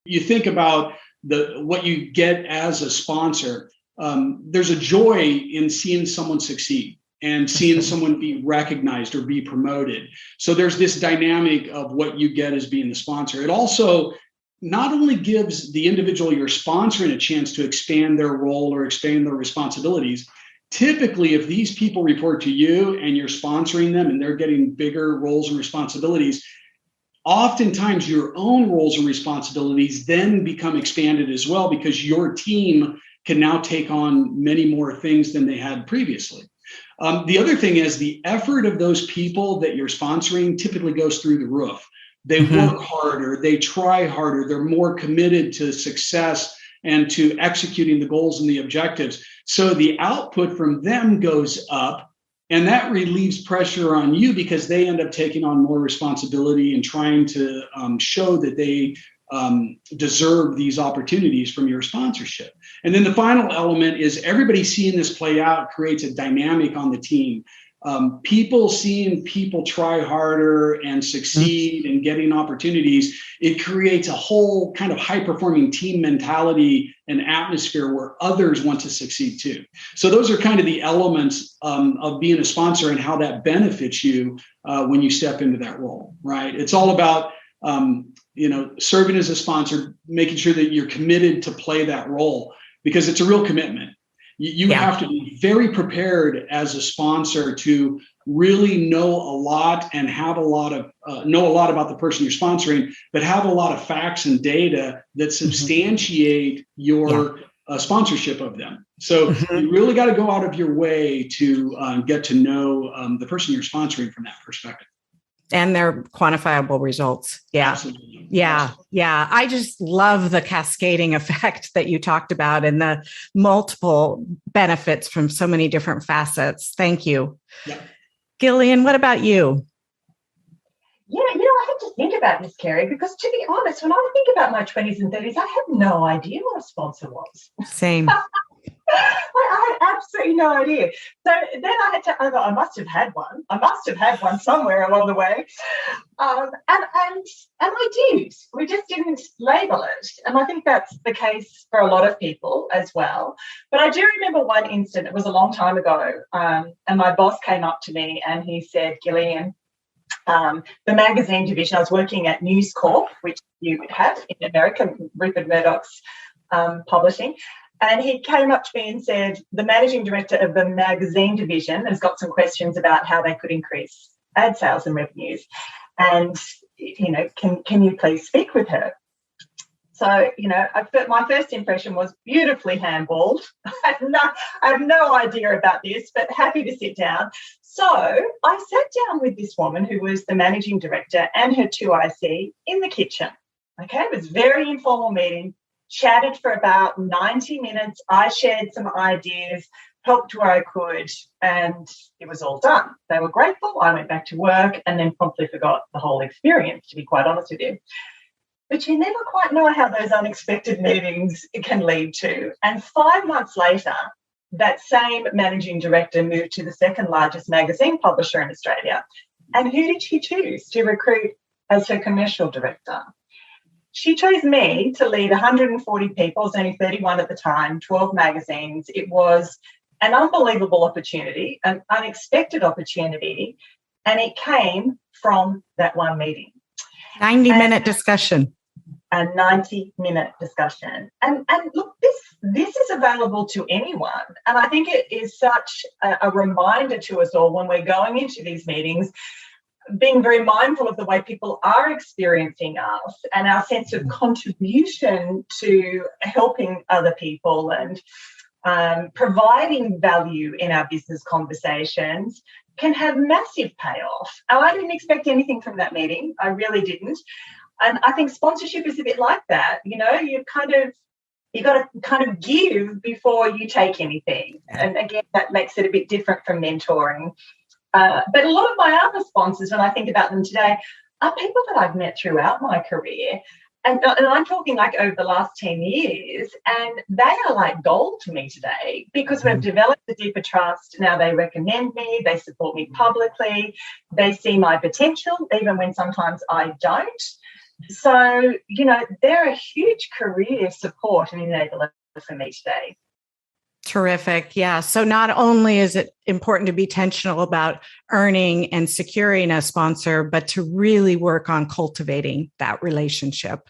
You think about what you get as a sponsor. There's a joy in seeing someone succeed and seeing someone be recognized or be promoted. So there's this dynamic of what you get as being the sponsor. It also not only gives the individual you're sponsoring a chance to expand their role or expand their responsibilities. Typically, if these people report to you and you're sponsoring them and they're getting bigger roles and responsibilities, oftentimes your own roles and responsibilities then become expanded as well, because your team can now take on many more things than they had previously. The other thing is the effort of those people that you're sponsoring typically goes through the roof. They work harder, they try harder, they're more committed to success and to executing the goals and the objectives. So the output from them goes up, and that relieves pressure on you because they end up taking on more responsibility and trying to show that they deserve these opportunities from your sponsorship. And then the final element is everybody seeing this play out creates a dynamic on the team. People seeing people try harder and succeed and getting opportunities, it creates a whole kind of high-performing team mentality and atmosphere where others want to succeed too. So those are kind of the elements of being a sponsor and how that benefits you when you step into that role, right? It's all about serving as a sponsor, making sure that you're committed to play that role, because it's a real commitment. You have to be very prepared as a sponsor to really know a lot and have a lot of know a lot about the person you're sponsoring, but have a lot of facts and data that substantiate your sponsorship of them. So you really got to go out of your way to get to know the person you're sponsoring from that perspective. And their quantifiable results. Yeah. Absolutely. Yeah. Absolutely. Yeah. I just love the cascading effect that you talked about and the multiple benefits from so many different facets. Thank you. Yeah. Gillian, what about you? Yeah, I had to think about this, Kerry, because to be honest, when I think about my 20s and 30s, I had no idea what a sponsor was. Same. I had absolutely no idea. So then I must have had one. I must have had one somewhere along the way. And I did. We just didn't label it. And I think that's the case for a lot of people as well. But I do remember one instant, it was a long time ago, and my boss came up to me and he said, Gillian, the magazine division, I was working at News Corp, which you would have in America, Rupert Murdoch's publishing. And he came up to me and said, the managing director of the magazine division has got some questions about how they could increase ad sales and revenues. And, can you please speak with her? So, my first impression was beautifully handballed. I have no idea about this, but happy to sit down. So I sat down with this woman who was the managing director and her 2IC in the kitchen. Okay, it was a very informal meeting. Chatted for about 90 minutes. I shared some ideas, helped where I could, and it was all done. They were grateful. I went back to work and then promptly forgot the whole experience, to be quite honest with you. But you never quite know how those unexpected meetings can lead to. And 5 months later, that same managing director moved to the second largest magazine publisher in Australia. And who did she choose to recruit as her commercial director? She chose me to lead 140 people, it was only 31 at the time, 12 magazines. It was an unbelievable opportunity, an unexpected opportunity, and it came from that one meeting. 90-minute discussion. A 90-minute discussion. And look, this is available to anyone. And I think it is such a reminder to us all when we're going into these meetings, being very mindful of the way people are experiencing us and our sense of contribution to helping other people and providing value in our business conversations can have massive payoff. And I didn't expect anything from that meeting. I really didn't. And I think sponsorship is a bit like that. You got to kind of give before you take anything. And again, that makes it a bit different from mentoring. But a lot of my other sponsors, when I think about them today, are people that I've met throughout my career. And I'm talking like over the last 10 years, and they are like gold to me today because we've developed a deeper trust. Now they recommend me, they support me publicly, they see my potential, even when sometimes I don't. So, they're a huge career support and enabler for me today. Terrific. Yeah. So not only is it important to be intentional about earning and securing a sponsor, but to really work on cultivating that relationship.